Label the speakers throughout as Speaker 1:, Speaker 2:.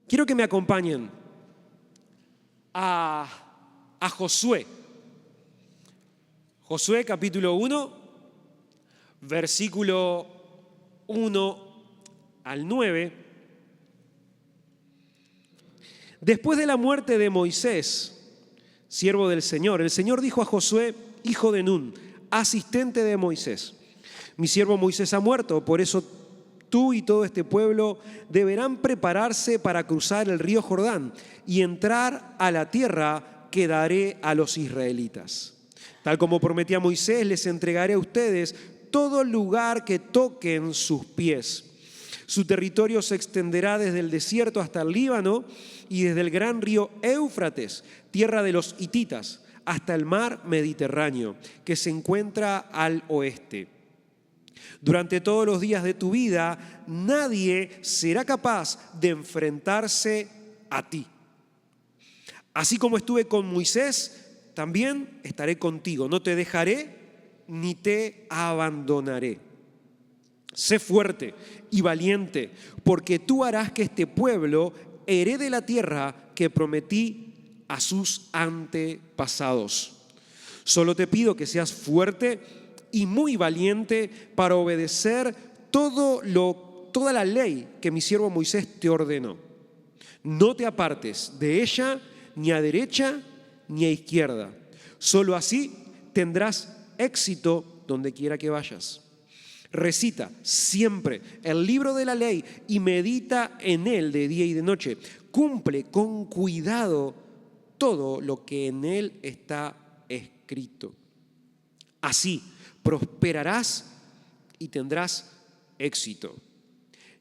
Speaker 1: Quiero que me acompañen a Josué. Josué capítulo 1, versículo 1 al 9. Después de la muerte de Moisés, siervo del Señor, el Señor dijo a Josué, hijo de Nun, asistente de Moisés: mi siervo Moisés ha muerto, por eso tú y todo este pueblo deberán prepararse para cruzar el río Jordán y entrar a la tierra que daré a los israelitas. Tal como prometí a Moisés, les entregaré a ustedes todo lugar que toquen sus pies. Su territorio se extenderá desde el desierto hasta el Líbano y desde el gran río Éufrates, tierra de los hititas, hasta el mar Mediterráneo, que se encuentra al oeste. Durante todos los días de tu vida, nadie será capaz de enfrentarse a ti. Así como estuve con Moisés, también estaré contigo. No te dejaré ni te abandonaré. Sé fuerte y valiente, porque tú harás que este pueblo herede la tierra que prometí a sus antepasados. Solo te pido que seas fuerte y muy valiente para obedecer toda la ley que mi siervo Moisés te ordenó. No te apartes de ella ni a derecha ni a izquierda. Solo así tendrás éxito donde quiera que vayas. Recita siempre el libro de la ley y medita en él de día y de noche. Cumple con cuidado todo lo que en él está escrito. Así prosperarás y tendrás éxito.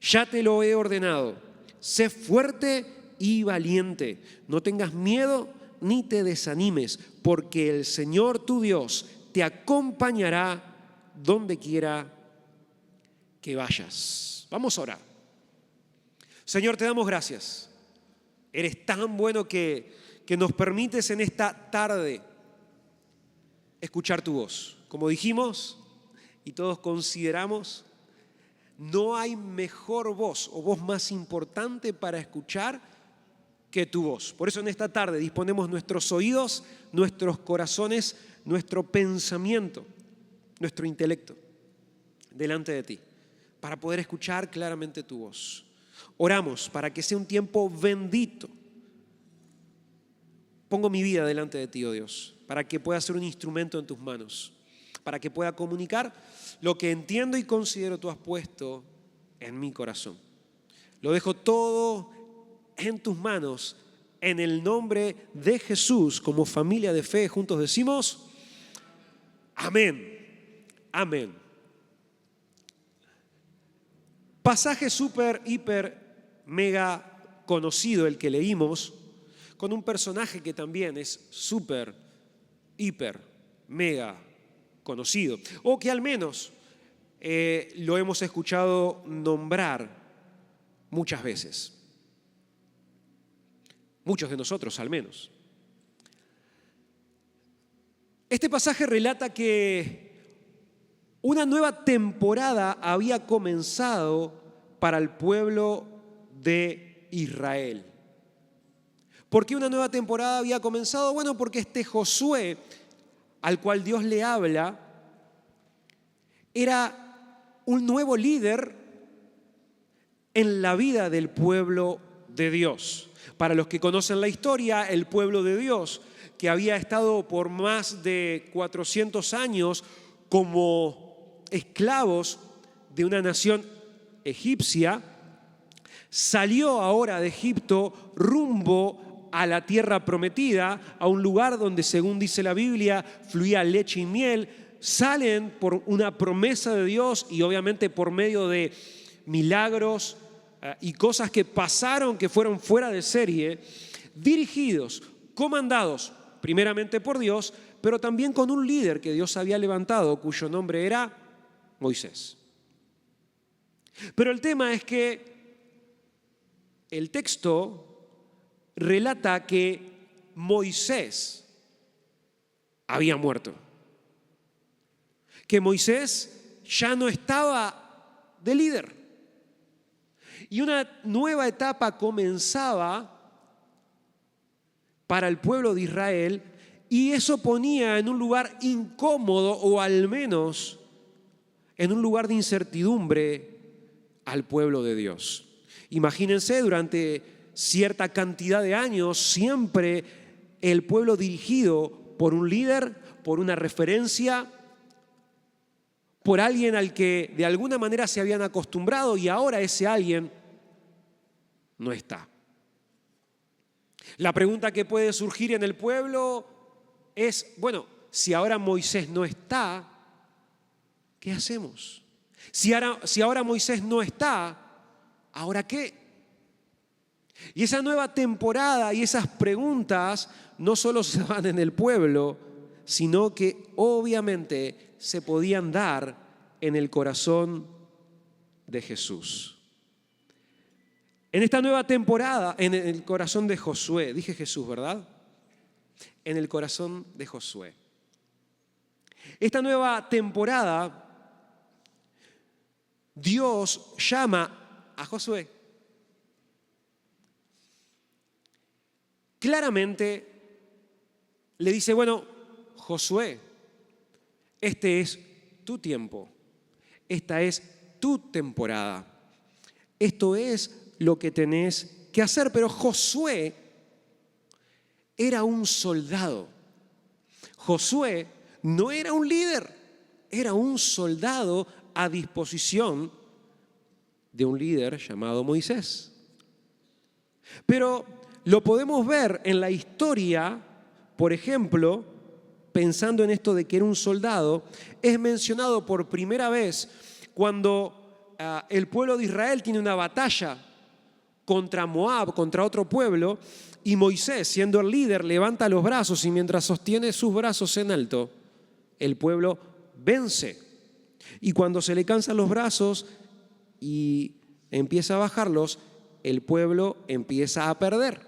Speaker 1: Ya te lo he ordenado. Sé fuerte y valiente. No tengas miedo ni te desanimes, porque el Señor tu Dios te acompañará donde quiera que vayas. Vamos a orar. Señor, te damos gracias. Eres tan bueno que nos permites en esta tarde escuchar tu voz. Como dijimos y todos consideramos, no hay mejor voz o voz más importante para escuchar que tu voz. Por eso en esta tarde disponemos nuestros oídos, nuestros corazones, nuestro pensamiento, nuestro intelecto delante de ti, para poder escuchar claramente tu voz. Oramos para que sea un tiempo bendito. Pongo mi vida delante de ti, oh Dios, para que pueda ser un instrumento en tus manos, para que pueda comunicar lo que entiendo y considero tú has puesto en mi corazón. Lo dejo todo en tus manos, en el nombre de Jesús. Como familia de fe, juntos decimos amén, amén. Pasaje súper, hiper, mega conocido el que leímos, con un personaje que también es súper, hiper, mega conocido, o que al menos lo hemos escuchado nombrar muchas veces. Muchos de nosotros al menos. Este pasaje relata que una nueva temporada había comenzado para el pueblo de Israel. ¿Por qué una nueva temporada había comenzado? Bueno, porque este Josué, al cual Dios le habla, era un nuevo líder en la vida del pueblo de Dios. Para los que conocen la historia, el pueblo de Dios, que había estado por más de 400 años como esclavos de una nación egipcia, salió ahora de Egipto rumbo a la tierra prometida, a un lugar donde, según dice la Biblia, fluía leche y miel. Salen por una promesa de Dios y obviamente por medio de milagros y cosas que pasaron que fueron fuera de serie, dirigidos, comandados primeramente por Dios, pero también con un líder que Dios había levantado, cuyo nombre era Moisés. Pero el tema es que el texto relata que Moisés había muerto, que Moisés ya no estaba de líder. Y una nueva etapa comenzaba para el pueblo de Israel, y eso ponía en un lugar incómodo, o al menos en un lugar de incertidumbre, al pueblo de Dios. Imagínense, durante cierta cantidad de años, siempre el pueblo dirigido por un líder, por una referencia, por alguien al que de alguna manera se habían acostumbrado, y ahora ese alguien no está. La pregunta que puede surgir en el pueblo es, bueno, si ahora Moisés no está, ¿qué hacemos? Si ahora Moisés no está, ¿ahora qué? Y esa nueva temporada y esas preguntas no solo se dan en el pueblo, sino que obviamente se podían dar en el corazón de Jesús. En esta nueva temporada, en el corazón de Josué, dije Jesús, ¿verdad? En el corazón de Josué. Esta nueva temporada, Dios llama a Josué. Claramente le dice, bueno, Josué, este es tu tiempo, esta es tu temporada, esto es lo que tenés que hacer. Pero Josué era un soldado. Josué no era un líder, era un soldado a disposición de un líder llamado Moisés. Pero lo podemos ver en la historia, por ejemplo, pensando en esto de que era un soldado, es mencionado por primera vez cuando el pueblo de Israel tiene una batalla contra Moab, contra otro pueblo, y Moisés, siendo el líder, levanta los brazos, y mientras sostiene sus brazos en alto, el pueblo vence. Y cuando se le cansan los brazos y empieza a bajarlos, el pueblo empieza a perder.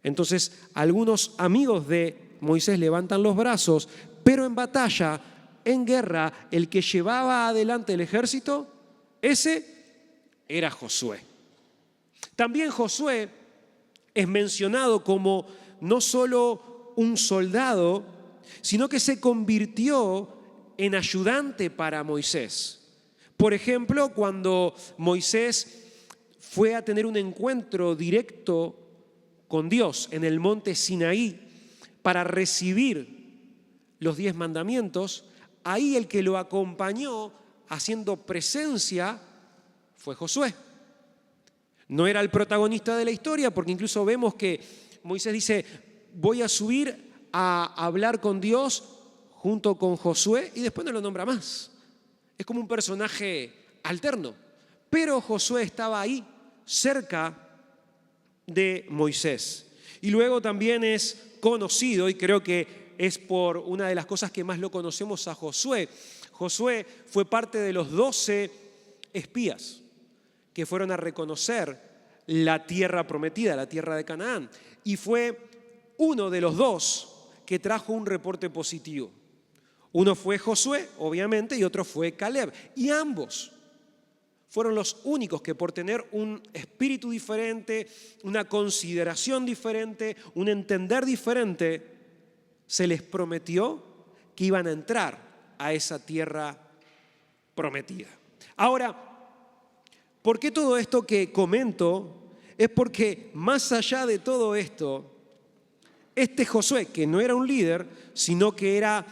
Speaker 1: Entonces, algunos amigos de Moisés levantan los brazos, pero en batalla, en guerra, el que llevaba adelante el ejército, ese era Josué. También Josué es mencionado como no solo un soldado, sino que se convirtió en ayudante para Moisés. Por ejemplo, cuando Moisés fue a tener un encuentro directo con Dios en el monte Sinaí para recibir los 10 mandamientos, ahí el que lo acompañó haciendo presencia fue Josué. No era el protagonista de la historia, porque incluso vemos que Moisés dice, voy a subir a hablar con Dios junto con Josué, y después no lo nombra más. Es como un personaje alterno. Pero Josué estaba ahí, cerca de Moisés. Y luego también es conocido, y creo que es por una de las cosas que más lo conocemos a Josué. Josué fue parte de los 12 espías que fueron a reconocer la tierra prometida, la tierra de Canaán. Y fue uno de los 2 que trajo un reporte positivo. Uno fue Josué, obviamente, y otro fue Caleb. Y ambos fueron los únicos que, por tener un espíritu diferente, una consideración diferente, un entender diferente, se les prometió que iban a entrar a esa tierra prometida. Ahora, ¿por qué todo esto que comento? Es porque más allá de todo esto, este Josué, que no era un líder, sino que era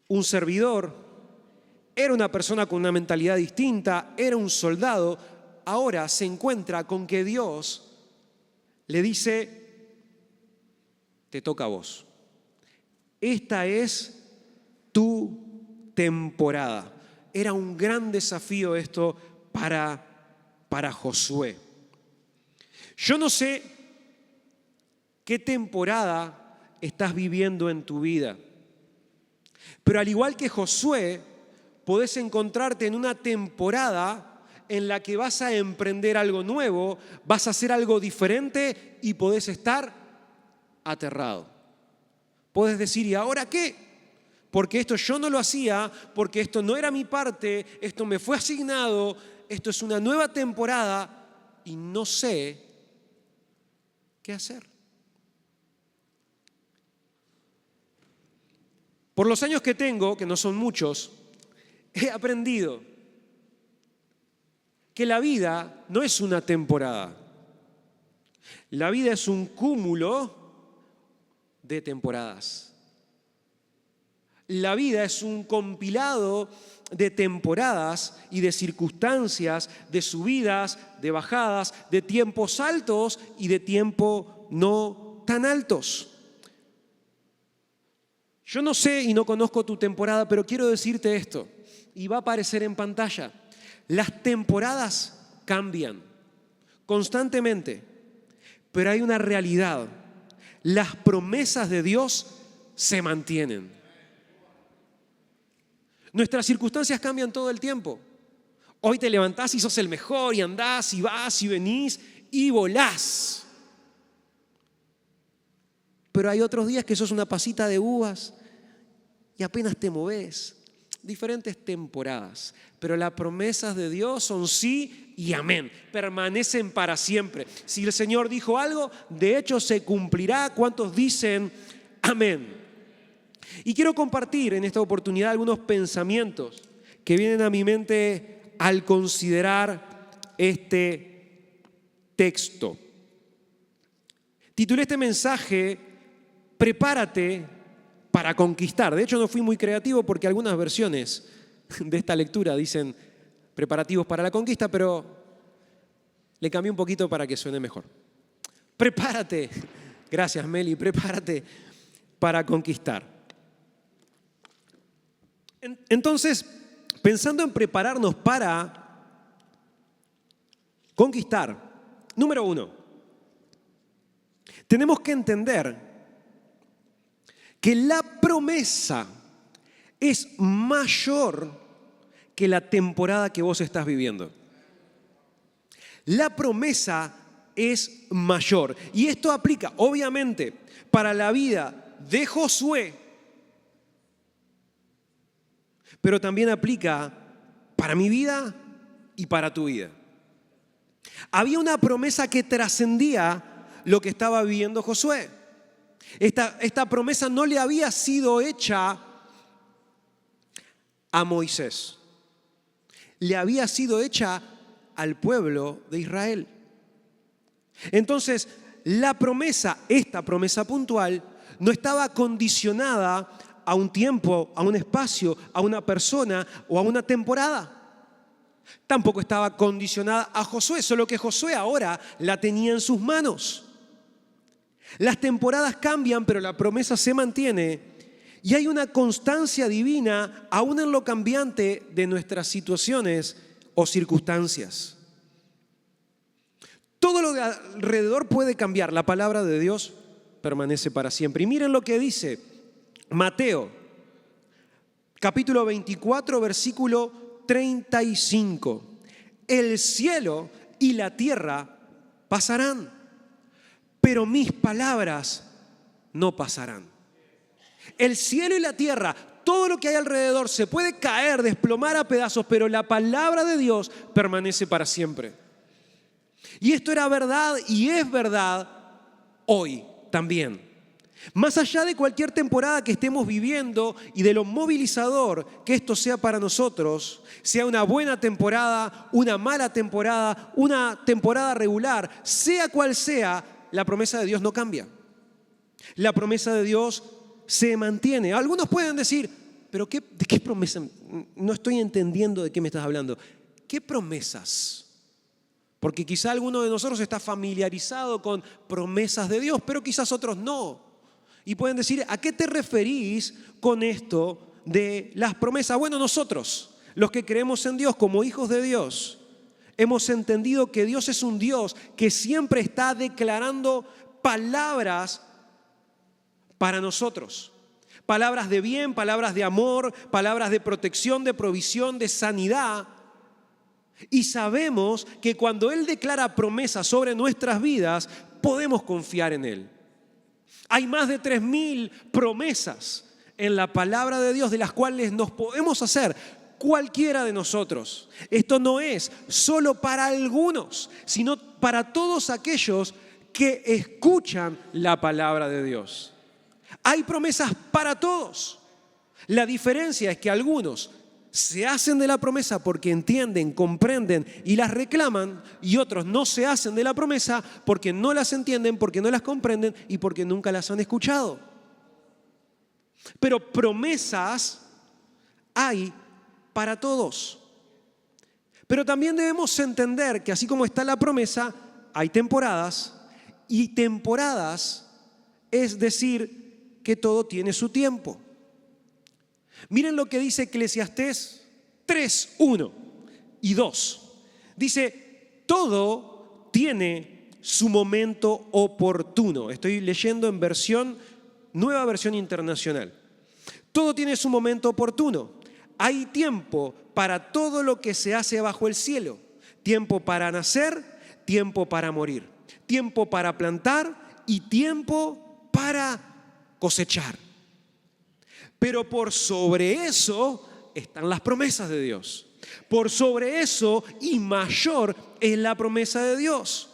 Speaker 1: un servidor, era una persona con una mentalidad distinta, era un soldado, ahora se encuentra con que Dios le dice, te toca a vos. Esta es tu temporada. Era un gran desafío esto para Josué. Yo no sé qué temporada estás viviendo en tu vida, pero al igual que Josué, podés encontrarte en una temporada en la que vas a emprender algo nuevo, vas a hacer algo diferente y podés estar aterrado. Podés decir, ¿y ahora qué? porque esto yo no lo hacía, porque esto no era mi parte, esto me fue asignado, esto es una nueva temporada y no sé qué hacer. Por los años que tengo, que no son muchos, he aprendido que la vida no es una temporada. La vida es un cúmulo de temporadas. La vida es un compilado de temporadas y de circunstancias, de subidas, de bajadas, de tiempos altos y de tiempos no tan altos. Yo no sé y no conozco tu temporada, pero quiero decirte esto, y va a aparecer en pantalla. Las temporadas cambian constantemente, pero hay una realidad. Las promesas de Dios se mantienen. Nuestras circunstancias cambian todo el tiempo. Hoy te levantás y sos el mejor y andás y vas y venís y volás. Pero hay otros días que sos una pasita de uvas y apenas te movés. Diferentes temporadas, pero las promesas de Dios son sí y amén, permanecen para siempre. Si el Señor dijo algo, de hecho se cumplirá. ¿Cuántos dicen amén? Y quiero compartir en esta oportunidad algunos pensamientos que vienen a mi mente al considerar este texto. Titulé este mensaje, Prepárate para conquistar. De hecho, no fui muy creativo porque algunas versiones de esta lectura dicen preparativos para la conquista, pero le cambié un poquito para que suene mejor. Prepárate, gracias Meli, prepárate para conquistar. Entonces, pensando en prepararnos para conquistar, número 1, tenemos que entender que la promesa es mayor que la temporada que vos estás viviendo. La promesa es mayor. Y esto aplica, obviamente, para la vida de Josué, pero también aplica para mi vida y para tu vida. Había una promesa que trascendía lo que estaba viviendo Josué. Esta promesa no le había sido hecha a Moisés. Le había sido hecha al pueblo de Israel. Entonces, la promesa, esta promesa puntual, no estaba condicionada a un tiempo, a un espacio, a una persona o a una temporada. Tampoco estaba condicionada a Josué, solo que Josué ahora la tenía en sus manos. Las temporadas cambian, pero la promesa se mantiene y hay una constancia divina aún en lo cambiante de nuestras situaciones o circunstancias. Todo lo de alrededor puede cambiar, la palabra de Dios permanece para siempre. Y miren lo que dice Mateo, capítulo 24, versículo 35. El cielo y la tierra pasarán, pero mis palabras no pasarán. El cielo y la tierra, todo lo que hay alrededor se puede caer, desplomar a pedazos, pero la palabra de Dios permanece para siempre. Y esto era verdad y es verdad hoy también. Más allá de cualquier temporada que estemos viviendo y de lo movilizador que esto sea para nosotros, sea una buena temporada, una mala temporada, una temporada regular, sea cual sea, la promesa de Dios no cambia. La promesa de Dios se mantiene. Algunos pueden decir, pero ¿de qué promesa? No estoy entendiendo de qué me estás hablando. ¿Qué promesas? Porque quizá alguno de nosotros está familiarizado con promesas de Dios, pero quizás otros no. Y pueden decir, ¿a qué te referís con esto de las promesas? Bueno, nosotros, los que creemos en Dios como hijos de Dios, hemos entendido que Dios es un Dios que siempre está declarando palabras para nosotros. Palabras de bien, palabras de amor, palabras de protección, de provisión, de sanidad. Y sabemos que cuando Él declara promesas sobre nuestras vidas, podemos confiar en Él. Hay más de 3.000 promesas en la palabra de Dios de las cuales nos podemos hacer cualquiera de nosotros. Esto no es solo para algunos, sino para todos aquellos que escuchan la palabra de Dios. Hay promesas para todos. La diferencia es que algunos se hacen de la promesa porque entienden, comprenden y las reclaman, y otros no se hacen de la promesa porque no las entienden, porque no las comprenden y porque nunca las han escuchado. Pero promesas hay para todos. Pero también debemos entender que así como está la promesa, hay temporadas, y temporadas es decir que todo tiene su tiempo. Miren lo que dice Eclesiastés 3, 1 y 2. Dice, todo tiene su momento oportuno. Estoy leyendo en nueva versión internacional. Todo tiene su momento oportuno. Hay tiempo para todo lo que se hace bajo el cielo. Tiempo para nacer, tiempo para morir. Tiempo para plantar y tiempo para cosechar. Pero por sobre eso están las promesas de Dios. Por sobre eso y mayor es la promesa de Dios.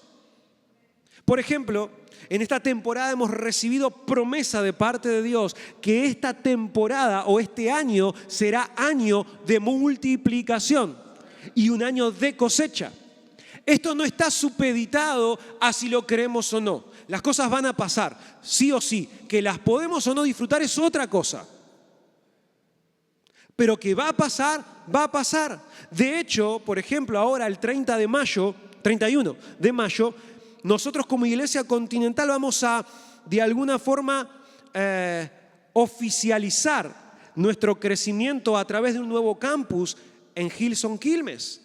Speaker 1: Por ejemplo, en esta temporada hemos recibido promesa de parte de Dios que esta temporada o este año será año de multiplicación y un año de cosecha. Esto no está supeditado a si lo creemos o no. Las cosas van a pasar, sí o sí. Que las podemos o no disfrutar es otra cosa. Pero que va a pasar, va a pasar. De hecho, por ejemplo, ahora el 31 de mayo, nosotros como Iglesia Continental vamos a, de alguna forma, oficializar nuestro crecimiento a través de un nuevo campus en Hillsong Quilmes.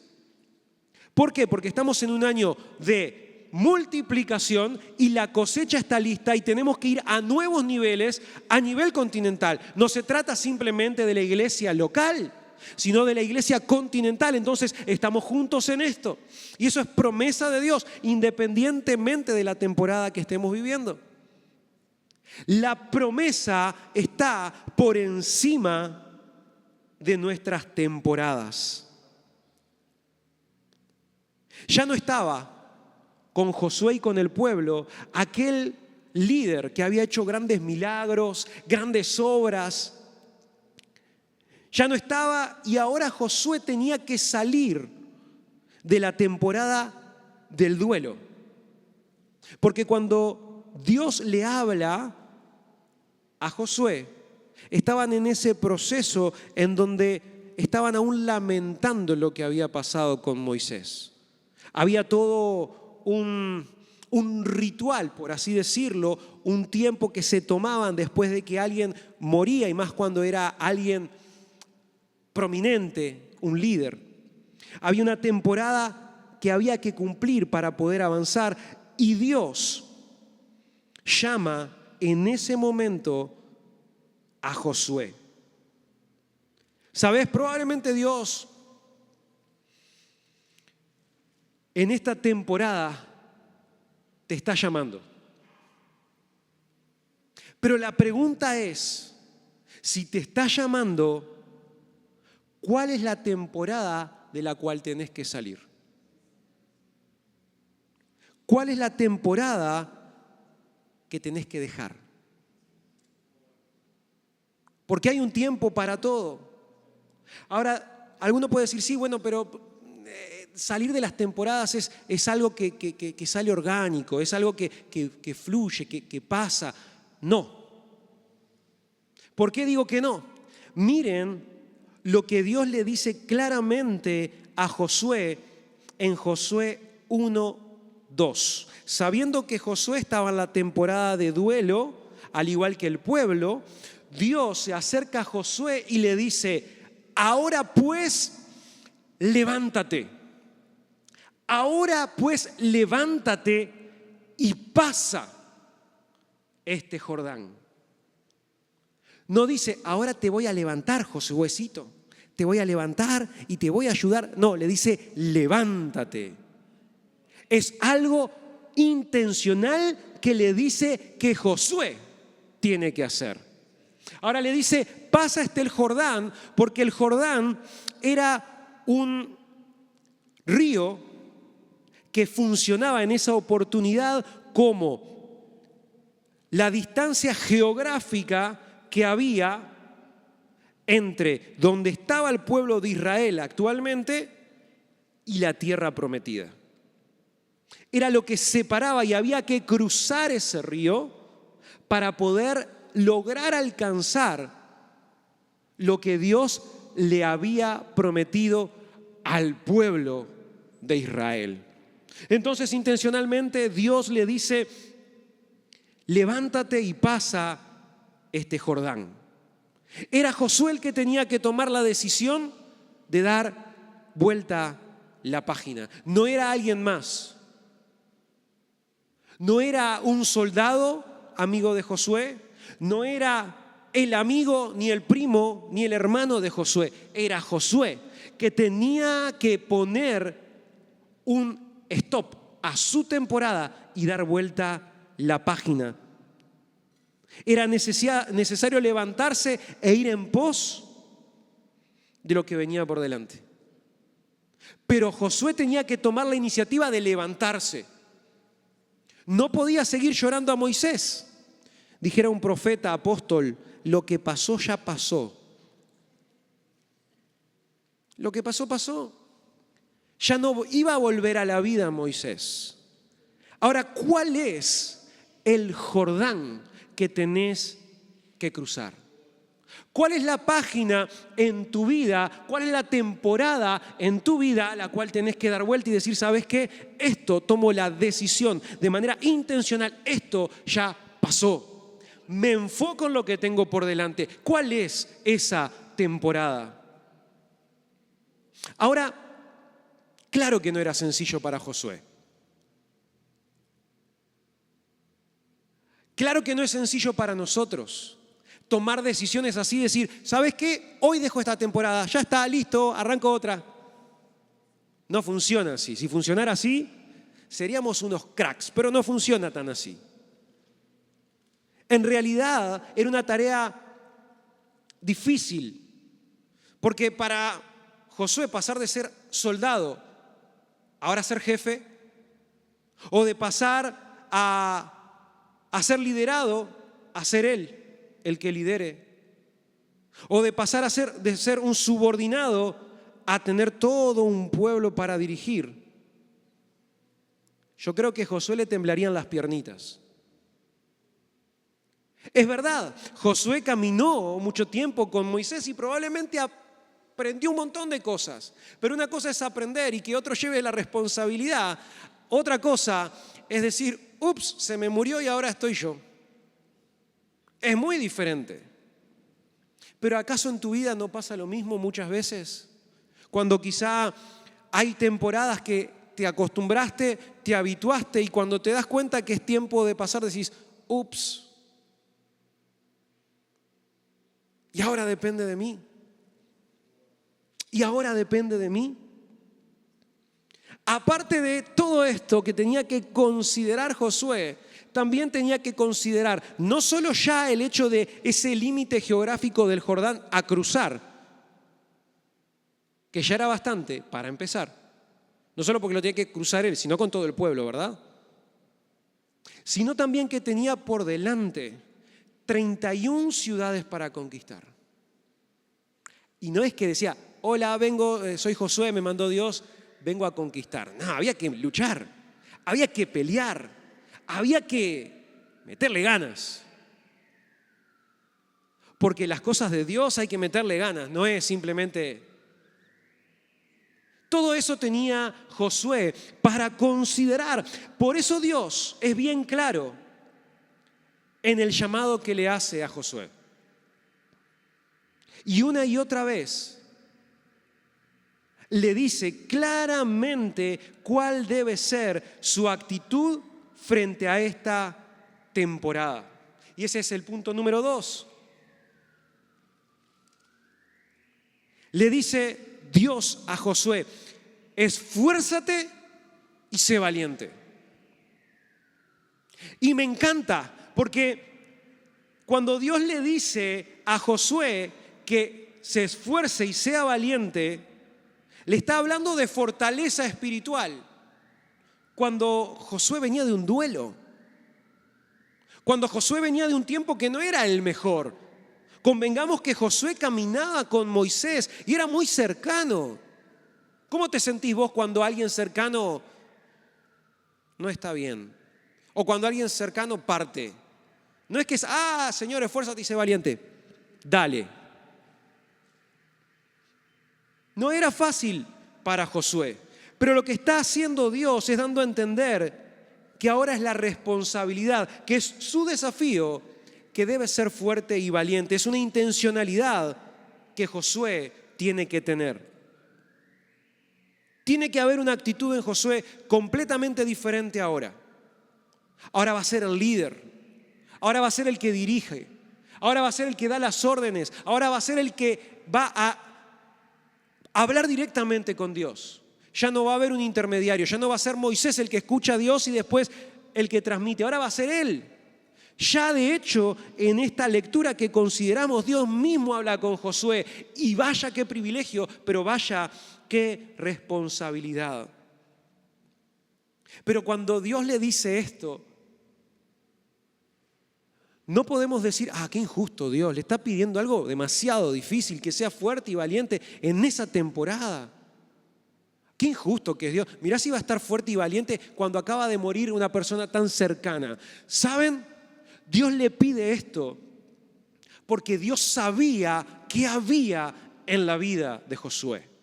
Speaker 1: ¿Por qué? Porque estamos en un año de multiplicación y la cosecha está lista y tenemos que ir a nuevos niveles a nivel continental. No se trata simplemente de la iglesia local, sino de la iglesia continental. Entonces estamos juntos en esto. Y eso es promesa de Dios, independientemente de la temporada que estemos viviendo. La promesa está por encima de nuestras temporadas. Ya no estaba con Josué y con el pueblo aquel líder que había hecho grandes milagros, grandes obras. Ya no estaba, y ahora Josué tenía que salir de la temporada del duelo. Porque cuando Dios le habla a Josué, estaban en ese proceso en donde estaban aún lamentando lo que había pasado con Moisés. Había todo un ritual, por así decirlo, un tiempo que se tomaban después de que alguien moría, y más cuando era alguien prominente, un líder. Había una temporada que había que cumplir para poder avanzar, y Dios llama en ese momento a Josué. ¿Sabes? Probablemente Dios en esta temporada te está llamando. Pero la pregunta es, si te está llamando, ¿cuál es la temporada de la cual tenés que salir? ¿Cuál es la temporada que tenés que dejar? Porque hay un tiempo para todo. Ahora, alguno puede decir, sí, bueno, pero salir de las temporadas es algo que sale orgánico, es algo que fluye, que pasa. No. ¿Por qué digo que no? Miren lo que Dios le dice claramente a Josué en Josué 1:2. Sabiendo que Josué estaba en la temporada de duelo, al igual que el pueblo, Dios se acerca a Josué y le dice, ahora pues, levántate. Ahora pues levántate y pasa este Jordán. No dice, ahora te voy a levantar, Josuécito, te voy a levantar y te voy a ayudar. No, le dice, levántate. Es algo intencional que le dice que Josué tiene que hacer. Ahora le dice, pasa el Jordán, porque el Jordán era un río que funcionaba en esa oportunidad como la distancia geográfica que había entre donde estaba el pueblo de Israel actualmente y la tierra prometida. Era lo que separaba y había que cruzar ese río para poder lograr alcanzar lo que Dios le había prometido al pueblo de Israel. Entonces, intencionalmente, Dios le dice, levántate y pasa este Jordán. Era Josué el que tenía que tomar la decisión de dar vuelta la página. No era alguien más. No era un soldado amigo de Josué. No era el amigo, ni el primo, ni el hermano de Josué. Era Josué que tenía que poner un stop a su temporada y dar vuelta la página. Era necesario levantarse e ir en pos de lo que venía por delante. Pero Josué tenía que tomar la iniciativa de levantarse. No podía seguir llorando a Moisés. Dijera un profeta, apóstol, lo que pasó ya pasó. Lo que pasó, pasó. Ya no iba a volver a la vida Moisés. Ahora, ¿cuál es el Jordán que tenés que cruzar? ¿Cuál es la página en tu vida? ¿Cuál es la temporada en tu vida a la cual tenés que dar vuelta y decir, ¿sabes qué? Esto tomo la decisión de manera intencional. Esto ya pasó. Me enfoco en lo que tengo por delante. ¿Cuál es esa temporada? Ahora, claro que no era sencillo para Josué. Claro que no es sencillo para nosotros tomar decisiones así, decir, ¿sabes qué? Hoy dejo esta temporada, ya está, listo, arranco otra. No funciona así. Si funcionara así, seríamos unos cracks, pero no funciona tan así. En realidad era una tarea difícil, porque para Josué pasar de ser soldado a ahora ser jefe, o de pasar a ser liderado a ser él el que lidere, o de pasar de ser un subordinado a tener todo un pueblo para dirigir. Yo creo que a Josué le temblarían las piernitas. Es verdad, Josué caminó mucho tiempo con Moisés y probablemente aprendió un montón de cosas, pero una cosa es aprender y que otro lleve la responsabilidad. Otra cosa es decir, ups, se me murió y ahora estoy yo. Es muy diferente. Pero ¿acaso en tu vida no pasa lo mismo muchas veces? Cuando quizá hay temporadas que te acostumbraste, te habituaste y cuando te das cuenta que es tiempo de pasar decís, ups, y ahora depende de mí. Y ahora depende de mí. Aparte de todo esto que tenía que considerar Josué, también tenía que considerar no solo ya el hecho de ese límite geográfico del Jordán a cruzar, que ya era bastante para empezar, no solo porque lo tenía que cruzar él, sino con todo el pueblo, ¿verdad? Sino también que tenía por delante 31 ciudades para conquistar. Y no es que decía, hola, vengo, soy Josué, me mandó Dios, vengo a conquistar. No, había que luchar, había que pelear. Había que meterle ganas. Porque las cosas de Dios hay que meterle ganas, no es simplemente... Todo eso tenía Josué para considerar. Por eso Dios es bien claro en el llamado que le hace a Josué. Y una y otra vez le dice claramente cuál debe ser su actitud frente a esta temporada. Y ese es el punto número 2. Le dice Dios a Josué, esfuérzate y sé valiente. Y me encanta porque Cuando Dios le dice a Josué que se esfuerce y sea valiente, le está hablando de fortaleza espiritual. Cuando Josué venía de un duelo, cuando Josué venía de un tiempo que no era el mejor. Convengamos que Josué caminaba con Moisés y era muy cercano. ¿Cómo te sentís vos cuando alguien cercano no está bien? O cuando alguien cercano parte. No es que es, Señor, esfuérzate y sé valiente. Dale. No era fácil para Josué, pero lo que está haciendo Dios es dando a entender que ahora es la responsabilidad, que es su desafío, que debe ser fuerte y valiente. Es una intencionalidad que Josué tiene que tener. Tiene que haber una actitud en Josué completamente diferente ahora. Ahora va a ser el líder. Ahora va a ser el que dirige. Ahora va a ser el que da las órdenes. Ahora va a ser el que va a hablar directamente con Dios. Ya no va a haber un intermediario. Ya no va a ser Moisés el que escucha a Dios y después el que transmite. Ahora va a ser él. Ya de hecho, en esta lectura que consideramos, Dios mismo habla con Josué. Y vaya qué privilegio, pero vaya qué responsabilidad. Pero cuando Dios le dice esto, no podemos decir, qué injusto Dios, le está pidiendo algo demasiado difícil, que sea fuerte y valiente en esa temporada. Qué injusto que es Dios. Mirá si va a estar fuerte y valiente cuando acaba de morir una persona tan cercana. ¿Saben? Dios le pide esto porque Dios sabía qué había en la vida de Josué.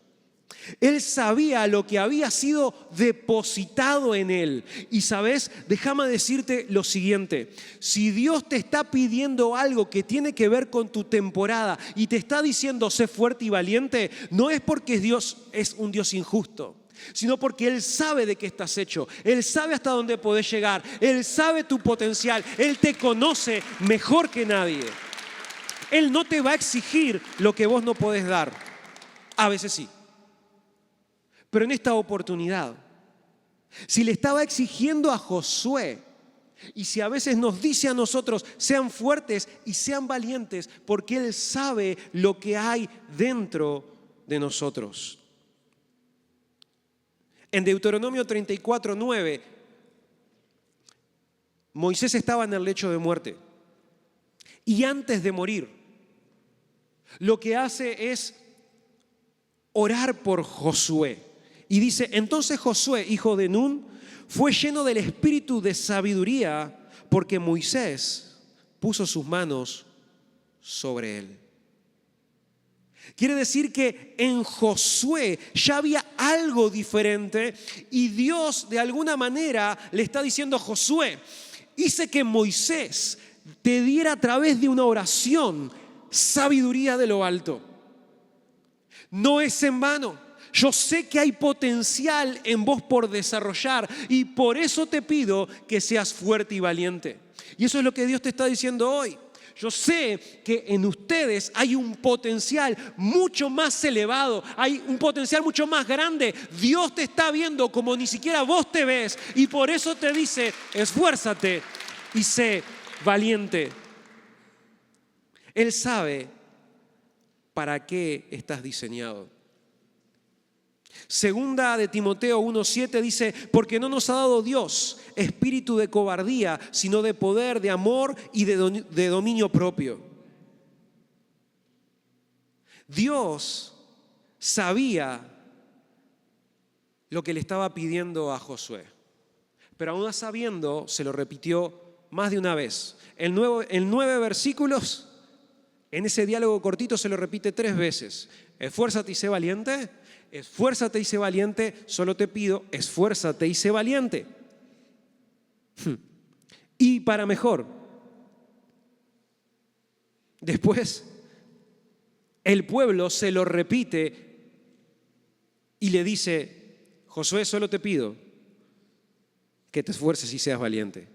Speaker 1: Él sabía lo que había sido depositado en él. Y sabes, déjame decirte lo siguiente: si Dios te está pidiendo algo que tiene que ver con tu temporada y te está diciendo sé fuerte y valiente, no es porque Dios es un Dios injusto, sino porque Él sabe de qué estás hecho. Él sabe hasta dónde podés llegar. Él sabe tu potencial. Él te conoce mejor que nadie. Él no te va a exigir lo que vos no podés dar. A veces sí. Pero en esta oportunidad, si le estaba exigiendo a Josué, y si a veces nos dice a nosotros, sean fuertes y sean valientes, porque Él sabe lo que hay dentro de nosotros. En Deuteronomio 34:9, Moisés estaba en el lecho de muerte. Y antes de morir, lo que hace es orar por Josué. Y dice, entonces Josué, hijo de Nun, fue lleno del espíritu de sabiduría porque Moisés puso sus manos sobre él. Quiere decir que en Josué ya había algo diferente y Dios de alguna manera le está diciendo a Josué, hice que Moisés te diera a través de una oración sabiduría de lo alto. No es en vano. Yo sé que hay potencial en vos por desarrollar y por eso te pido que seas fuerte y valiente. Y eso es lo que Dios te está diciendo hoy. Yo sé que en ustedes hay un potencial mucho más elevado, hay un potencial mucho más grande. Dios te está viendo como ni siquiera vos te ves y por eso te dice, esfuérzate y sé valiente. Él sabe para qué estás diseñado. Segunda de Timoteo 1:7 dice, porque no nos ha dado Dios espíritu de cobardía, sino de poder, de amor y de dominio propio. Dios sabía lo que le estaba pidiendo a Josué, pero aún sabiendo, se lo repitió más de una vez. En 9 versículos, en ese diálogo cortito se lo repite 3 veces. Esfuérzate y sé valiente. Esfuérzate y sé valiente, solo te pido, esfuérzate y sé valiente. Y para mejor, después el pueblo se lo repite y le dice, Josué, solo te pido que te esfuerces y seas valiente.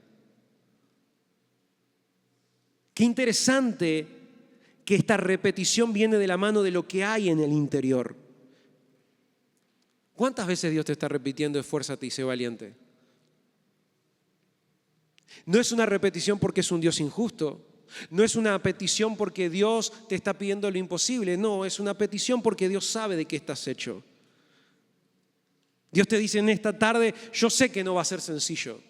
Speaker 1: Qué interesante que esta repetición viene de la mano de lo que hay en el interior. ¿Cuántas veces Dios te está repitiendo, esfuérzate y sé valiente? No es una repetición porque es un Dios injusto. No es una petición porque Dios te está pidiendo lo imposible. No, es una petición porque Dios sabe de qué estás hecho. Dios te dice en esta tarde, yo sé que no va a ser sencillo.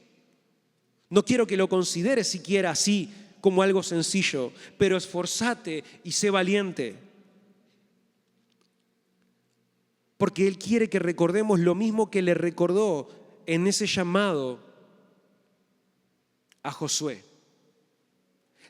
Speaker 1: No quiero que lo consideres siquiera así como algo sencillo, pero esforzate y sé valiente. Porque Él quiere que recordemos lo mismo que le recordó en ese llamado a Josué.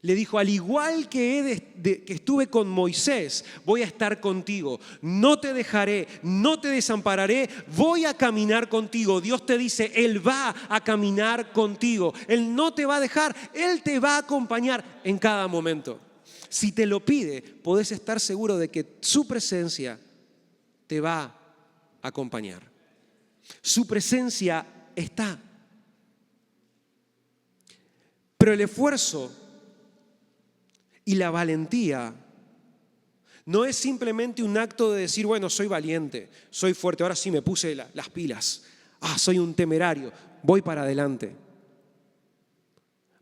Speaker 1: Le dijo, al igual que estuve con Moisés, voy a estar contigo. No te dejaré, no te desampararé, voy a caminar contigo. Dios te dice, Él va a caminar contigo. Él no te va a dejar, Él te va a acompañar en cada momento. Si te lo pide, podés estar seguro de que su presencia te va a acompañar. Su presencia está. Pero el esfuerzo y la valentía no es simplemente un acto de decir, bueno, soy valiente, soy fuerte, ahora sí me puse las pilas. Soy un temerario, voy para adelante.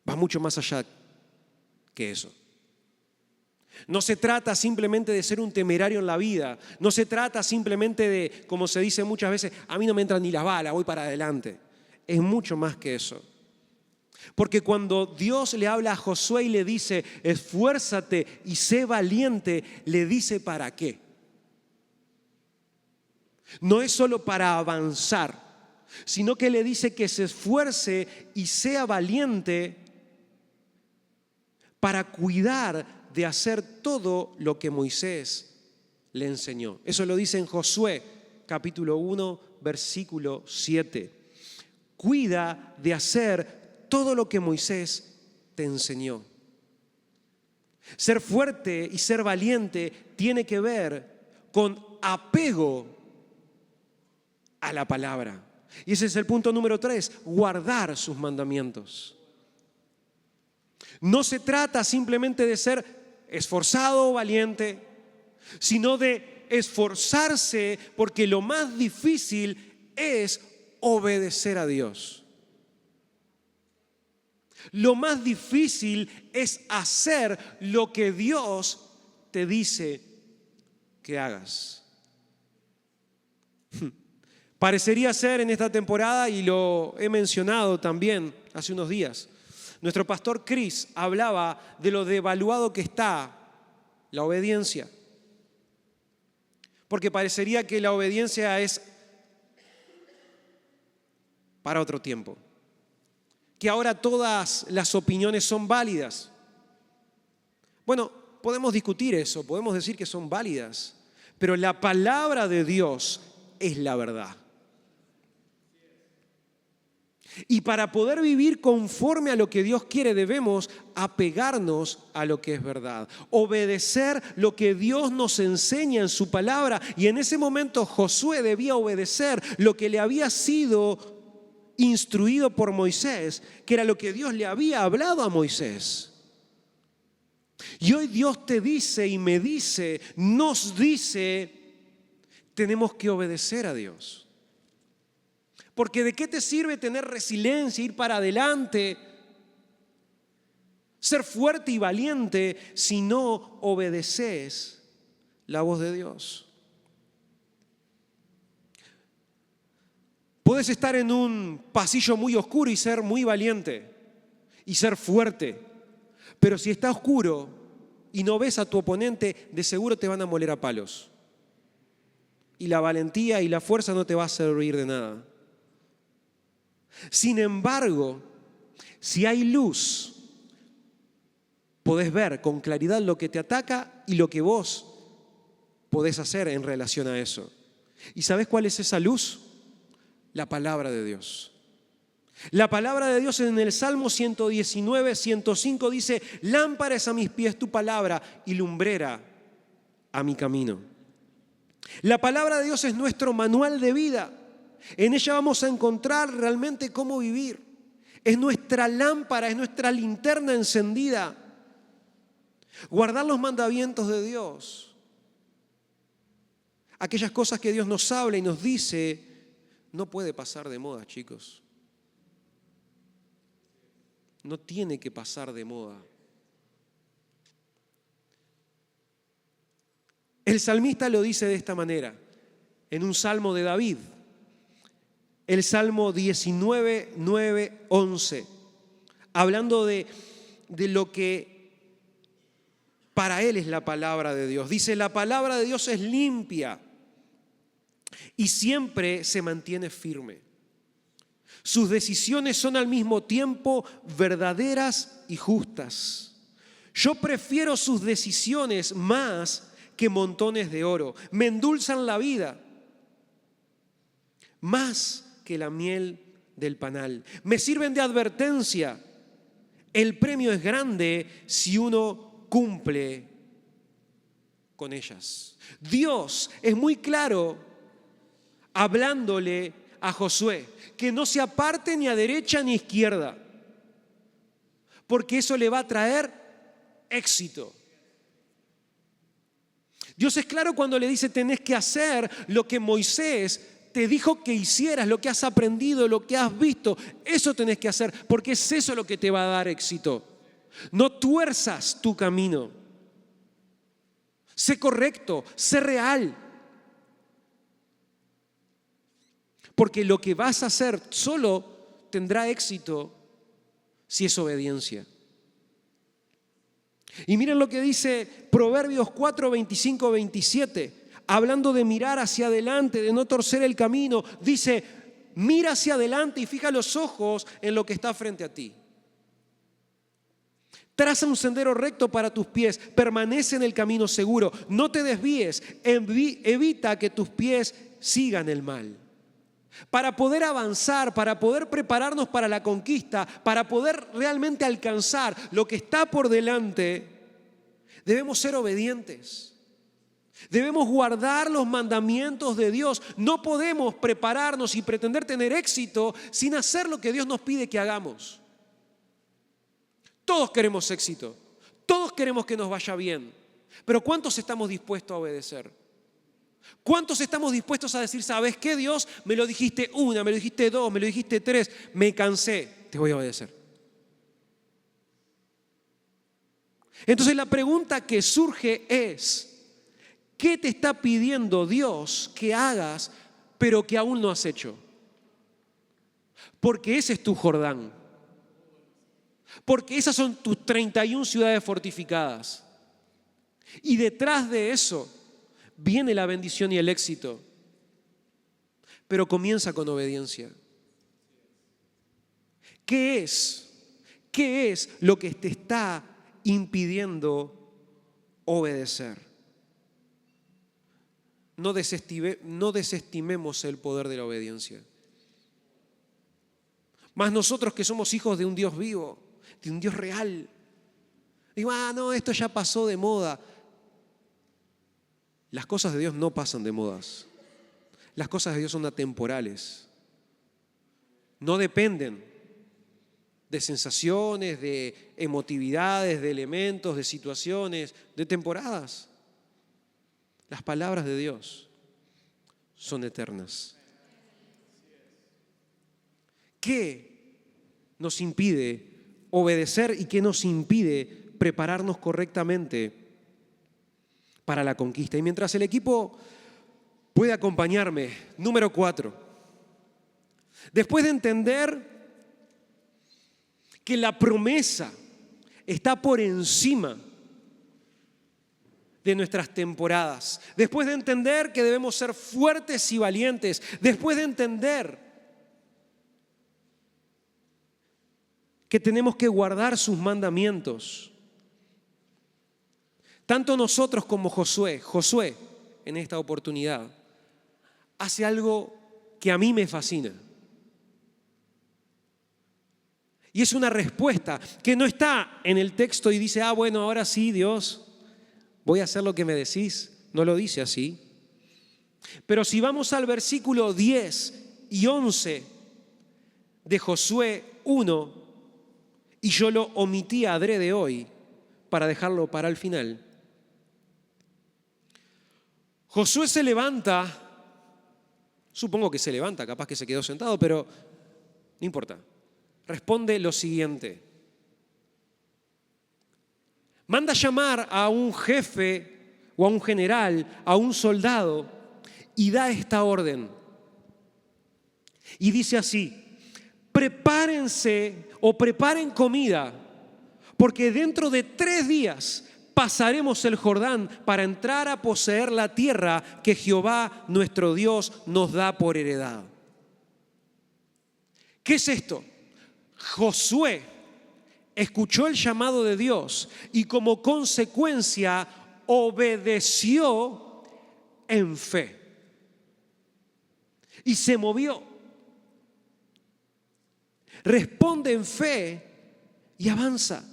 Speaker 1: Va mucho más allá que eso. No se trata simplemente de ser un temerario en la vida. No se trata simplemente de, como se dice muchas veces, a mí no me entran ni las balas, voy para adelante. Es mucho más que eso. Porque cuando Dios le habla a Josué y le dice, esfuérzate y sé valiente, le dice ¿para qué? No es solo para avanzar, sino que le dice que se esfuerce y sea valiente para cuidar de hacer todo lo que Moisés le enseñó. Eso lo dice en Josué, capítulo 1, versículo 7. Cuida de hacer todo lo que Moisés te enseñó. Ser fuerte y ser valiente tiene que ver con apego a la palabra. Y ese es el punto número 3, guardar sus mandamientos. No se trata simplemente de ser esforzado o valiente, sino de esforzarse porque lo más difícil es obedecer a Dios. Lo más difícil es hacer lo que Dios te dice que hagas. Parecería ser en esta temporada, y lo he mencionado también hace unos días, nuestro pastor Chris hablaba de lo devaluado que está la obediencia. Porque parecería que la obediencia es para otro tiempo. Que ahora todas las opiniones son válidas. Bueno, podemos discutir eso, podemos decir que son válidas, pero la palabra de Dios es la verdad. Y para poder vivir conforme a lo que Dios quiere, debemos apegarnos a lo que es verdad, obedecer lo que Dios nos enseña en su palabra. Y en ese momento Josué debía obedecer lo que le había sido instruido por Moisés, que era lo que Dios le había hablado a Moisés. Y hoy Dios te dice y me dice, nos dice, tenemos que obedecer a Dios. Porque ¿de qué te sirve tener resiliencia, ir para adelante, ser fuerte y valiente si no obedeces la voz de Dios? Puedes estar en un pasillo muy oscuro y ser muy valiente y ser fuerte, pero si está oscuro y no ves a tu oponente, de seguro te van a moler a palos. Y la valentía y la fuerza no te va a servir de nada. Sin embargo, si hay luz, podés ver con claridad lo que te ataca y lo que vos podés hacer en relación a eso. ¿Y sabés cuál es esa luz? La palabra de Dios. La palabra de Dios en el Salmo 119, 105 dice, lámpara es a mis pies tu palabra y lumbrera a mi camino. La palabra de Dios es nuestro manual de vida. En ella vamos a encontrar realmente cómo vivir. Es nuestra lámpara, es nuestra linterna encendida. Guardar los mandamientos de Dios. Aquellas cosas que Dios nos habla y nos dice, no puede pasar de moda, chicos. No tiene que pasar de moda. El salmista lo dice de esta manera, en un salmo de David, el Salmo 19, 9, 11, hablando de lo que para él es la palabra de Dios. Dice, la palabra de Dios es limpia y siempre se mantiene firme. Sus decisiones son al mismo tiempo verdaderas y justas. Yo prefiero sus decisiones más que montones de oro. Me endulzan la vida más que la miel del panal. Me sirven de advertencia. El premio es grande si uno cumple con ellas. Dios es muy claro hablándole a Josué que no se aparte ni a derecha ni a izquierda, porque eso le va a traer éxito. Dios es claro cuando le dice: tenés que hacer lo que Moisés te dijo que hicieras, lo que has aprendido, lo que has visto. Eso tenés que hacer, porque es eso lo que te va a dar éxito. No tuerzas tu camino. Sé correcto, sé real. Porque lo que vas a hacer solo tendrá éxito si es obediencia. Y miren lo que dice Proverbios 4, 25, 27. Hablando de mirar hacia adelante, de no torcer el camino. Dice, mira hacia adelante y fija los ojos en lo que está frente a ti. Traza un sendero recto para tus pies, permanece en el camino seguro, no te desvíes, evita que tus pies sigan el mal. Para poder avanzar, para poder prepararnos para la conquista, para poder realmente alcanzar lo que está por delante, debemos ser obedientes. Debemos guardar los mandamientos de Dios. No podemos prepararnos y pretender tener éxito sin hacer lo que Dios nos pide que hagamos. Todos queremos éxito, todos queremos que nos vaya bien, pero ¿cuántos estamos dispuestos a obedecer? ¿Cuántos estamos dispuestos a decir, sabes qué, Dios? Me lo dijiste una, me lo dijiste dos, me lo dijiste tres, me cansé, te voy a obedecer? Entonces la pregunta que surge es, ¿qué te está pidiendo Dios que hagas, pero que aún no has hecho? Porque ese es tu Jordán. Porque esas son tus 31 ciudades fortificadas. Y detrás de eso viene la bendición y el éxito. Pero comienza con obediencia. ¿Qué es? ¿Qué es lo que te está impidiendo obedecer? No desestimemos el poder de la obediencia. Más nosotros que somos hijos de un Dios vivo, de un Dios real. Digo, no, esto ya pasó de moda. Las cosas de Dios no pasan de modas. Las cosas de Dios son atemporales. No dependen de sensaciones, de emotividades, de elementos, de situaciones, de temporadas. Las palabras de Dios son eternas. ¿Qué nos impide obedecer y qué nos impide prepararnos correctamente para la conquista? Y mientras el equipo puede acompañarme, número 4. Después de entender que la promesa está por encima de nuestras temporadas, después de entender que debemos ser fuertes y valientes, después de entender que tenemos que guardar sus mandamientos, tanto nosotros como Josué en esta oportunidad hace algo que a mí me fascina. Y es una respuesta que no está en el texto y dice, bueno, ahora sí, Dios, voy a hacer lo que me decís. No lo dice así. Pero si vamos al versículo 10 y 11 de Josué 1, y yo lo omití adrede hoy para dejarlo para el final. Josué se levanta, supongo que se levanta, capaz que se quedó sentado, pero no importa. Responde lo siguiente. Manda llamar a un jefe o a un general, a un soldado, y da esta orden. Y dice así: prepárense o preparen comida, porque dentro de 3 días pasaremos el Jordán para entrar a poseer la tierra que Jehová nuestro Dios nos da por heredad. ¿Qué es esto? Josué escuchó el llamado de Dios y como consecuencia obedeció en fe. Y se movió. Responde en fe y avanza.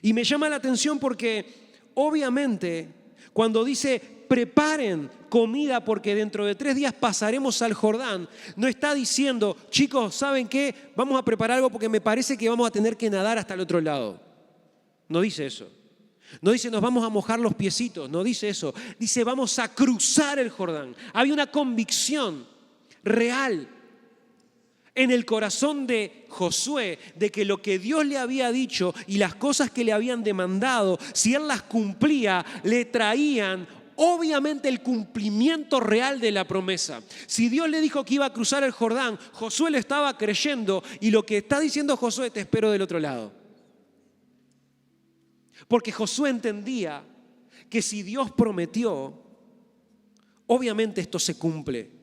Speaker 1: Y me llama la atención porque obviamente cuando dice preparen comida porque dentro de 3 días pasaremos al Jordán, no está diciendo, chicos, ¿saben qué? Vamos a preparar algo porque me parece que vamos a tener que nadar hasta el otro lado. No dice eso. No dice nos vamos a mojar los piecitos, no dice eso. Dice vamos a cruzar el Jordán. Había una convicción real en el corazón de Josué de que lo que Dios le había dicho y las cosas que le habían demandado, si él las cumplía, le traían obviamente el cumplimiento real de la promesa. Si Dios le dijo que iba a cruzar el Jordán, Josué le estaba creyendo y lo que está diciendo Josué, te espero del otro lado. Porque Josué entendía que si Dios prometió, obviamente esto se cumple.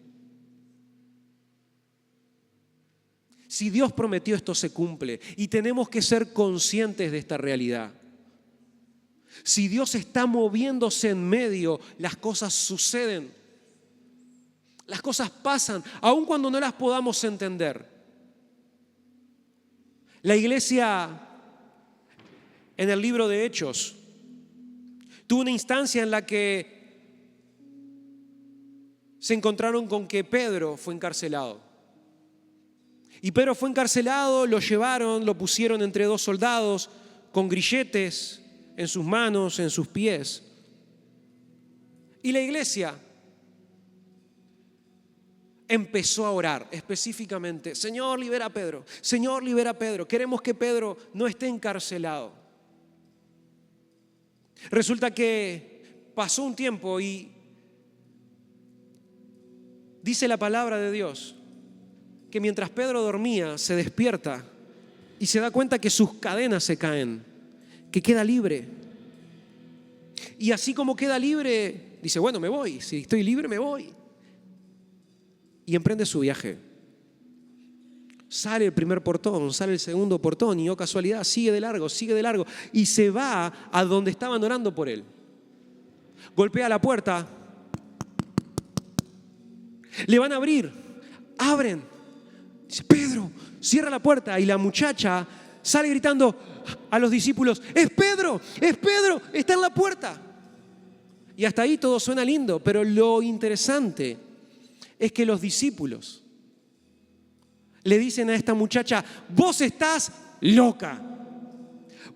Speaker 1: Si Dios prometió, esto se cumple. Y tenemos que ser conscientes de esta realidad. Si Dios está moviéndose en medio, las cosas suceden. Las cosas pasan, aun cuando no las podamos entender. La iglesia, en el libro de Hechos, tuvo una instancia en la que se encontraron con que Pedro fue encarcelado. Y Pedro fue encarcelado, lo llevaron, lo pusieron entre 2 soldados con grilletes en sus manos, en sus pies. Y la iglesia empezó a orar específicamente: Señor, libera a Pedro, Señor, libera a Pedro. Queremos que Pedro no esté encarcelado. Resulta que pasó un tiempo y dice la palabra de Dios que mientras Pedro dormía se despierta y se da cuenta que sus cadenas se caen, que queda libre. Y así como queda libre, dice, bueno, me voy, si estoy libre me voy. Y emprende su viaje. Sale el primer portón, sale el segundo portón y, oh casualidad, sigue de largo y se va a donde estaban orando por él. Golpea la puerta, le van a abrir, abren. Dice, Pedro, cierra la puerta. Y la muchacha sale gritando a los discípulos, es Pedro, está en la puerta. Y hasta ahí todo suena lindo, pero lo interesante es que los discípulos le dicen a esta muchacha, vos estás loca,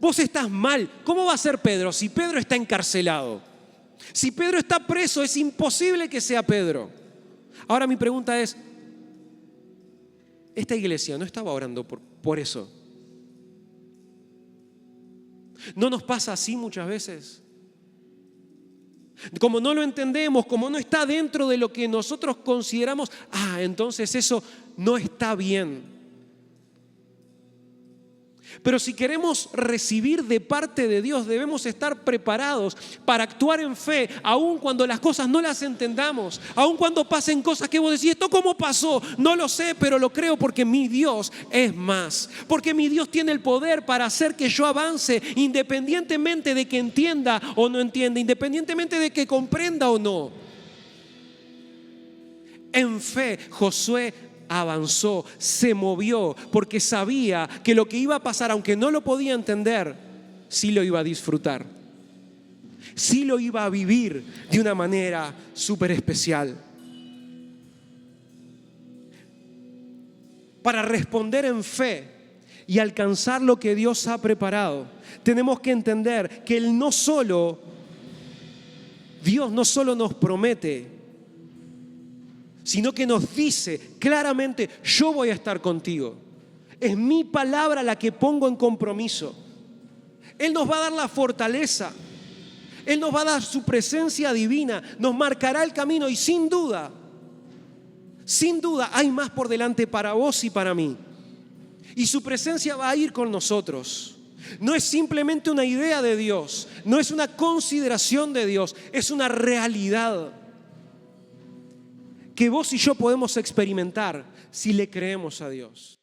Speaker 1: vos estás mal. ¿Cómo va a ser Pedro si Pedro está encarcelado? Si Pedro está preso, es imposible que sea Pedro. Ahora mi pregunta es, esta iglesia no estaba orando por eso. ¿No nos pasa así muchas veces? Como no lo entendemos, como no está dentro de lo que nosotros consideramos, entonces eso no está bien. Pero si queremos recibir de parte de Dios, debemos estar preparados para actuar en fe, aun cuando las cosas no las entendamos, aun cuando pasen cosas que vos decís, ¿esto cómo pasó? No lo sé, pero lo creo porque mi Dios es más. Porque mi Dios tiene el poder para hacer que yo avance, independientemente de que entienda o no entienda, independientemente de que comprenda o no. En fe, Josué avanzó, se movió, porque sabía que lo que iba a pasar, aunque no lo podía entender, sí lo iba a disfrutar, sí lo iba a vivir de una manera súper especial. Para responder en fe y alcanzar lo que Dios ha preparado, tenemos que entender que Dios no solo nos promete, sino que nos dice claramente, yo voy a estar contigo. Es mi palabra la que pongo en compromiso. Él nos va a dar la fortaleza. Él nos va a dar su presencia divina, nos marcará el camino y sin duda hay más por delante para vos y para mí. Y su presencia va a ir con nosotros. No es simplemente una idea de Dios, no es una consideración de Dios, es una realidad que vos y yo podemos experimentar si le creemos a Dios.